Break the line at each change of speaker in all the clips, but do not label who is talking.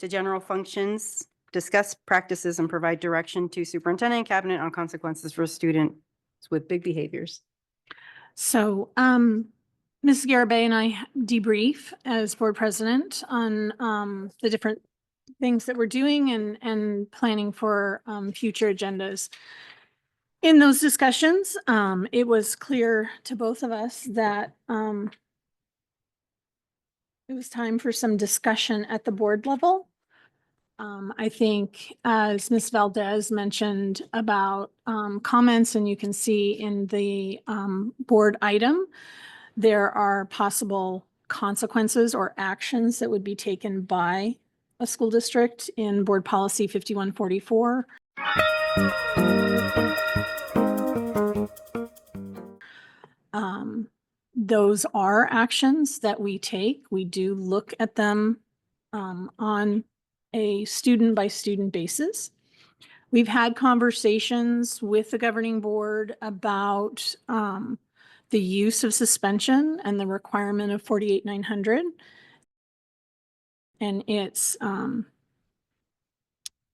to general functions, discuss practices and provide direction to superintendent and cabinet on consequences for students with big behaviors.
So, Mrs. Garibay and I debrief as board president on the different things that we're doing and planning for future agendas. In those discussions, it was clear to both of us that it was time for some discussion at the board level. I think as Ms. Valdez mentioned about comments, and you can see in the board item, there are possible consequences or actions that would be taken by a school district in board policy 5144. Those are actions that we take. We do look at them on a student by student basis. We've had conversations with the governing board about the use of suspension and the requirement of 48,900 and its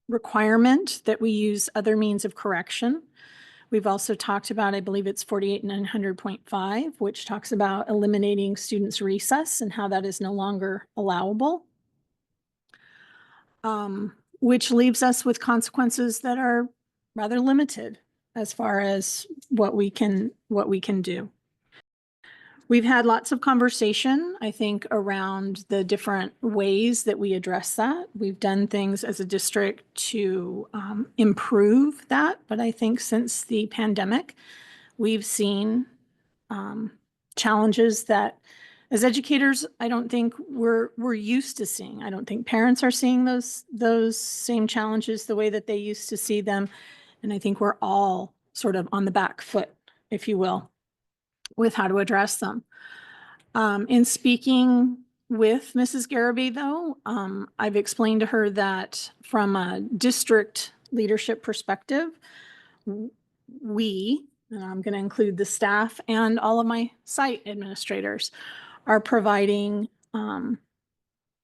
requirement that we use other means of correction. We've also talked about, I believe it's 48,900.5, which talks about eliminating students' recess and how that is no longer allowable, which leaves us with consequences that are rather limited as far as what we can do. We've had lots of conversation, I think, around the different ways that we address that. We've done things as a district to improve that, but I think since the pandemic, we've seen challenges that as educators, I don't think we're used to seeing. I don't think parents are seeing those same challenges the way that they used to see them. And I think we're all sort of on the back foot, if you will, with how to address them. In speaking with Mrs. Garibay, though, I've explained to her that from a district leadership perspective, we, and I'm going to include the staff and all of my site administrators, are providing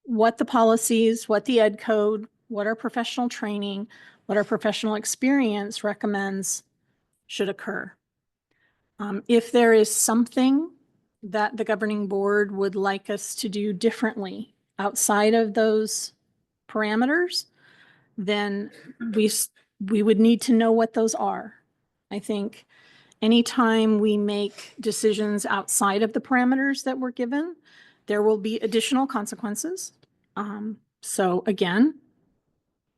what the policies, what the ed code, what our professional training, what our professional experience recommends should occur. If there is something that the governing board would like us to do differently outside of those parameters, then we would need to know what those are. I think anytime we make decisions outside of the parameters that we're given, there will be additional consequences. So again,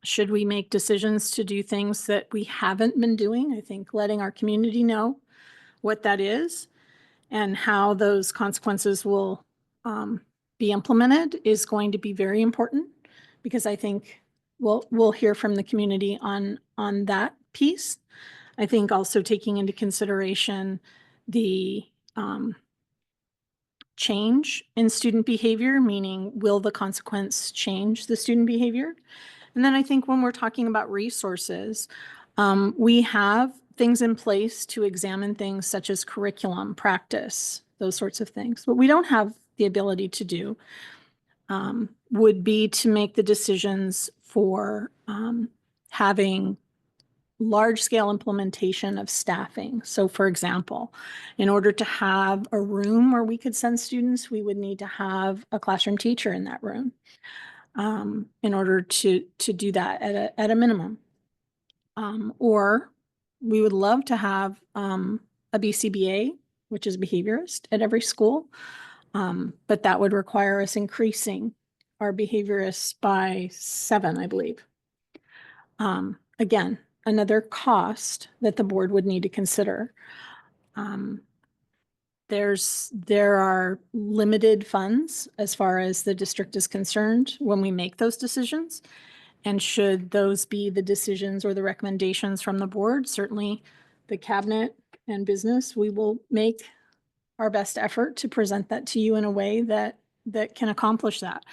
should we make decisions to do things that we haven't been doing? I think letting our community know what that is and how those consequences will be implemented is going to be very important, because I think we'll hear from the community on that piece. I think also taking into consideration the change in student behavior, meaning will the consequence change the student behavior? And then I think when we're talking about resources, we have things in place to examine things such as curriculum, practice, those sorts of things. What we don't have the ability to do would be to make the decisions for having large-scale implementation of staffing. So for example, in order to have a room where we could send students, we would need to have a classroom teacher in that room in order to do that at a minimum. Or we would love to have a BCBA, which is behaviorist, at every school, but that would require us increasing our behaviorists by 7, I believe. Again, another cost that the board would need to consider. There are limited funds as far as the district is concerned when we make those decisions. And should those be the decisions or the recommendations from the board, certainly the cabinet and business, we will make our best effort to present that to you in a way that can accomplish that.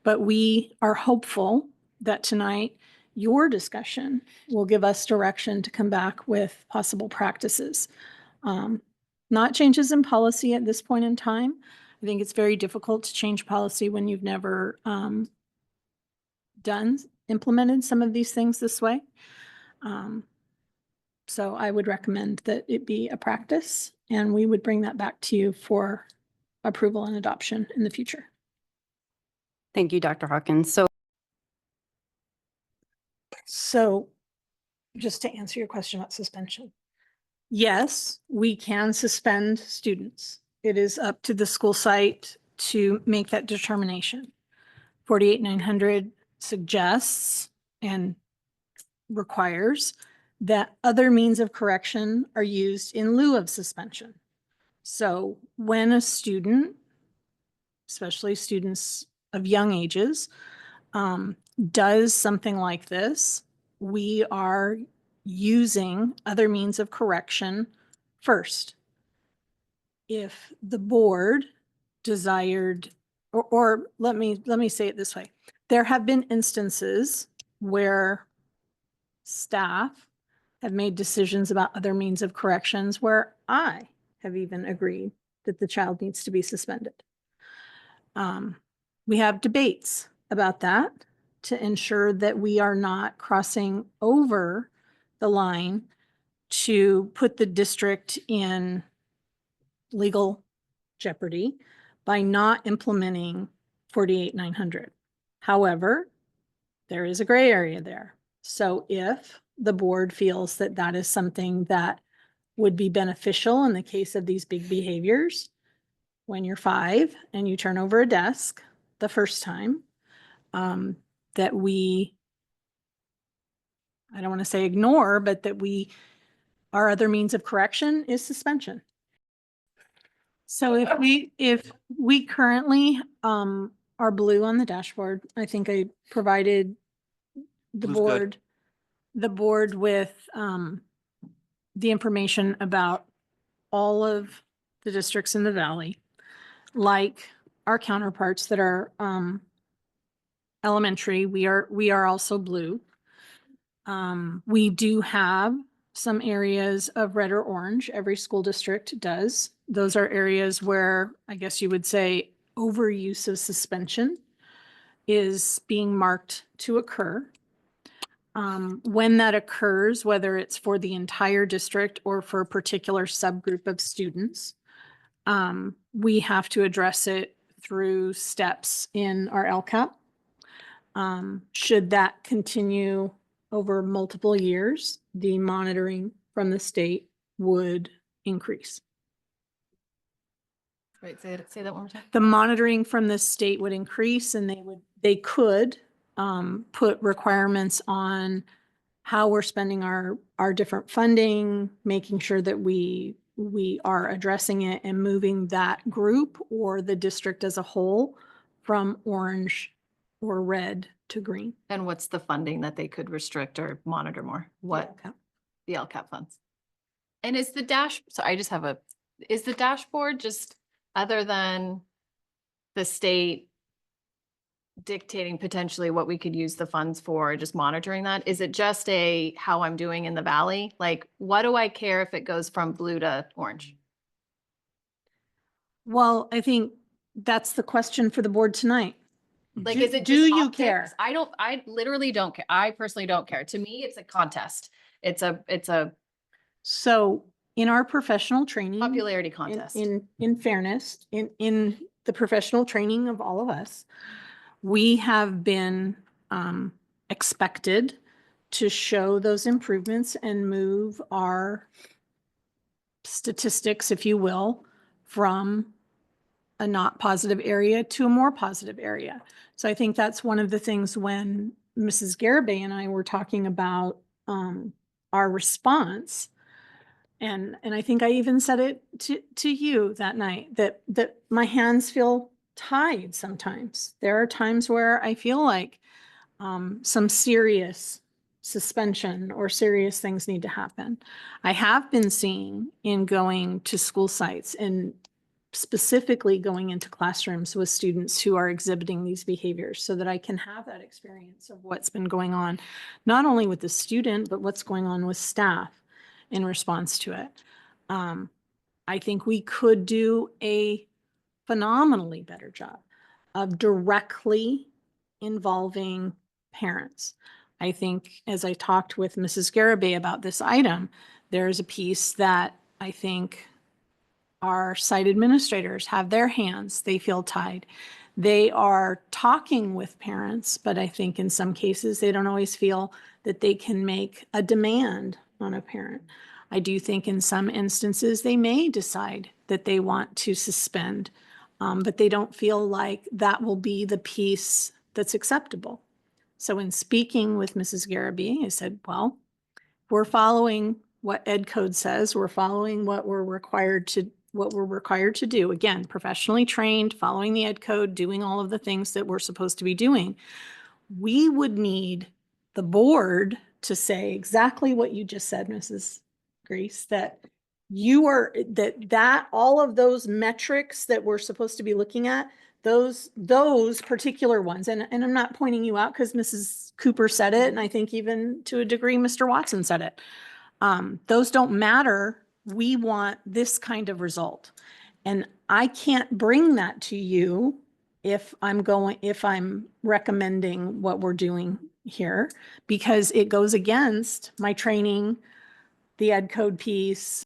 But we are hopeful that tonight your discussion will give us direction to come back with possible practices. Not changes in policy at this point in time. I think it's very difficult to change policy when you've never implemented some of these things this way. So I would recommend that it be a practice, and we would bring that back to you for approval and adoption in the future.
Thank you, Dr. Hawkins.
So just to answer your question about suspension. Yes, we can suspend students. It is up to the school site to make that determination. 48,900 suggests and requires that other means of correction are used in lieu of suspension. So when a student, especially students of young ages, does something like this, we are using other means of correction first. If the board desired, or let me say it this way. There have been instances where staff have made decisions about other means of corrections where I have even agreed that the child needs to be suspended. We have debates about that to ensure that we are not crossing over the line to put the district in legal jeopardy by not implementing 48,900. However, there is a gray area there. So if the board feels that that is something that would be beneficial in the case of these big behaviors, when you're 5 and you turn over a desk the first time, that we, I don't want to say ignore, but that our other means of correction is suspension. So if we currently are blue on the dashboard, I think I provided the board with the information about all of the districts in the valley, like our counterparts that are elementary. We are also blue. We do have some areas of red or orange. Every school district does. Those are areas where I guess you would say overuse of suspension is being marked to occur. When that occurs, whether it's for the entire district or for a particular subgroup of students, we have to address it through steps in our LCAP. Should that continue over multiple years, the monitoring from the state would increase.
Right, say that one more time.
The monitoring from the state would increase, and they could put requirements on how we're spending our different funding, making sure that we are addressing it and moving that group or the district as a whole from orange or red to green.
And what's the funding that they could restrict or monitor more? What?
LCAP.
The LCAP funds. And is the is the dashboard just other than the state dictating potentially what we could use the funds for, just monitoring that? Is it just how I'm doing in the valley? Like, what do I care if it goes from blue to orange?
Well, I think that's the question for the board tonight.
Like,
Do-
is it
do
just
you
optics?
care?
I literally don't care. I personally don't care. To me, it's a contest. It's a
So in our professional training,
popularity contest.
in fairness, in the professional training of all of us, we have been expected to show those improvements and move our statistics, if you will, from a not positive area to a more positive area. So I think that's one of the things when Mrs. Garibay and I were talking about our response. And I think I even said it to you that night, that my hands feel tied sometimes. There are times where I feel like some serious suspension or serious things need to happen. I have been seeing in going to school sites and specifically going into classrooms with students who are exhibiting these behaviors so that I can have that experience of what's been going on, not only with the student, but what's going on with staff in response to it. I think we could do a phenomenally better job of directly involving parents. I think as I talked with Mrs. Garabay about this item, there's a piece that I think our site administrators have their hands, they feel tied. They are talking with parents, but I think in some cases, they don't always feel that they can make a demand on a parent. I do think in some instances, they may decide that they want to suspend, but they don't feel like that will be the piece that's acceptable. So in speaking with Mrs. Garabay, I said, well, we're following what Ed Code says. We're following what we're required to do. Again, professionally trained, following the Ed Code, doing all of the things that we're supposed to be doing. We would need the board to say exactly what you just said, Mrs. Grease, that all of those metrics that we're supposed to be looking at, those particular ones, and I'm not pointing you out because Mrs. Cooper said it, and I think even to a degree, Mr. Watson said it. Those don't matter. We want this kind of result. And I can't bring that to you if I'm recommending what we're doing here, because it goes against my training, the Ed Code piece,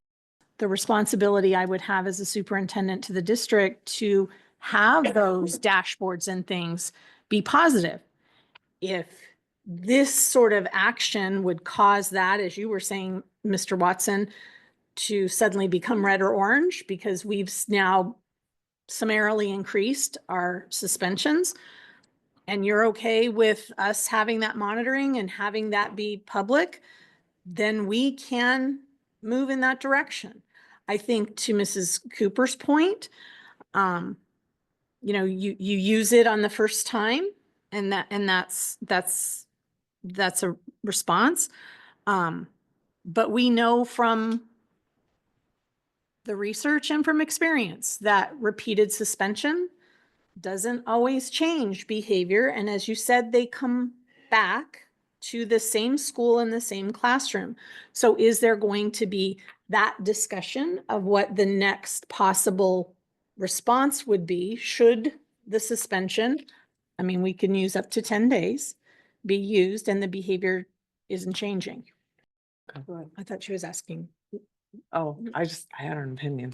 the responsibility I would have as a superintendent to the district to have those dashboards and things be positive. If this sort of action would cause that, as you were saying, Mr. Watson, to suddenly become red or orange because we've now summarily increased our suspensions, and you're okay with us having that monitoring and having that be public, then we can move in that direction. I think to Mrs. Cooper's point, you use it on the first time, and that's a response. But we know from the research and from experience that repeated suspension doesn't always change behavior. And as you said, they come back to the same school in the same classroom. So is there going to be that discussion of what the next possible response would be should the suspension, I mean, we can use up to 10 days, be used and the behavior isn't changing? I thought she was asking.
Oh, I had an opinion.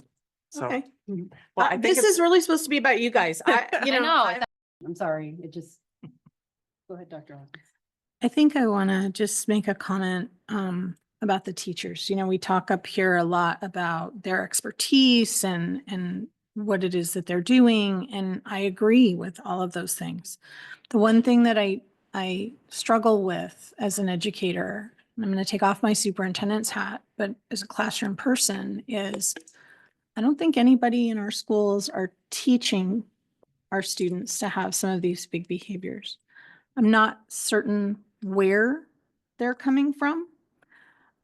So,
Okay.
well, I think
This is really supposed to be about you guys.
I'm sorry, go ahead, Dr. Hawkins.
I think I want to just make a comment about the teachers. We talk up here a lot about their expertise and what it is that they're doing. And I agree with all of those things. The one thing that I struggle with as an educator, and I'm going to take off my superintendent's hat, but as a classroom person, is I don't think anybody in our schools are teaching our students to have some of these big behaviors. I'm not certain where they're coming from.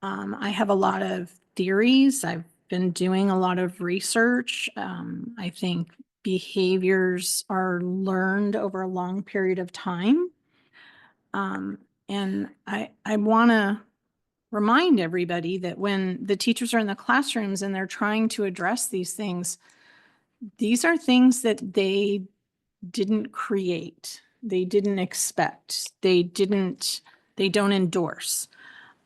I have a lot of theories. I've been doing a lot of research. I think behaviors are learned over a long period of time. And I want to remind everybody that when the teachers are in the classrooms and they're trying to address these things, these are things that they didn't create. They didn't expect. They don't endorse.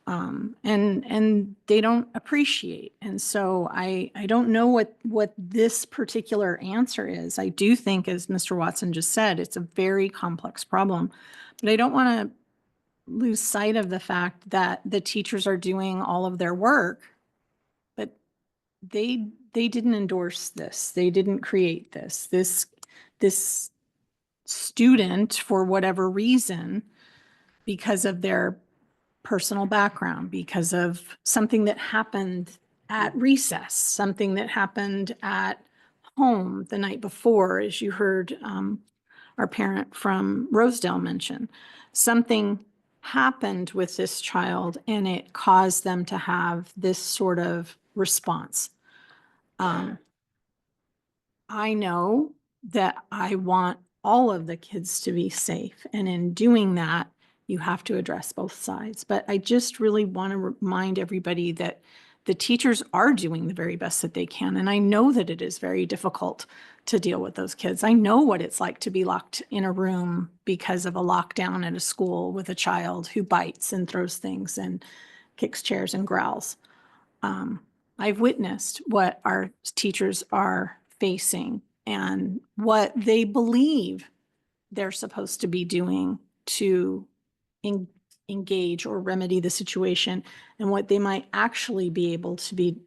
And they don't appreciate. And so I don't know what this particular answer is. I do think, as Mr. Watson just said, it's a very complex problem, but I don't want to lose sight of the fact that the teachers are doing all of their work, but they didn't endorse this. They didn't create this. This student, for whatever reason, because of their personal background, because of something that happened at recess, something that happened at home the night before, as you heard our parent from Rosedale mention, something happened with this child and it caused them to have this sort of response. I know that I want all of the kids to be safe, and in doing that, you have to address both sides. But I just really want to remind everybody that the teachers are doing the very best that they can. And I know that it is very difficult to deal with those kids. I know what it's like to be locked in a room because of a lockdown at a school with a child who bites and throws things and kicks chairs and growls. I've witnessed what our teachers are facing and what they believe they're supposed to be doing to engage or remedy the situation, and what they might actually be able to be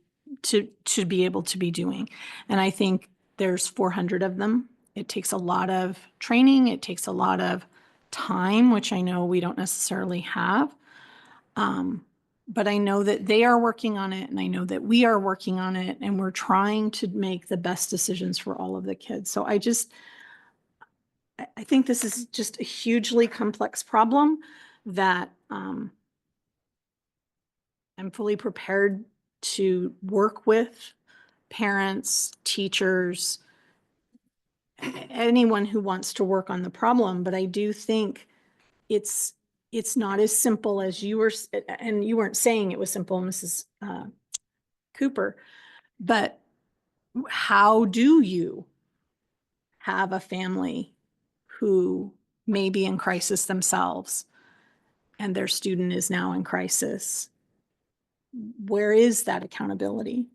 doing. And I think there's 400 of them. It takes a lot of training. It takes a lot of time, which I know we don't necessarily have. But I know that they are working on it, and I know that we are working on it, and we're trying to make the best decisions for all of the kids. So I think this is just a hugely complex problem that I'm fully prepared to work with parents, teachers, anyone who wants to work on the problem. But I do think it's not as simple as you were, and you weren't saying it was simple, Mrs. Cooper, but how do you have a family who may be in crisis themselves and their student is now in crisis? Where is that accountability?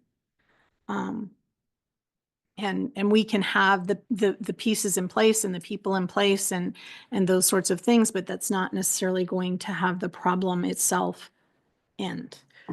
And we can have the pieces in place and the people in place and those sorts of things, but that's not necessarily going to have the problem itself end.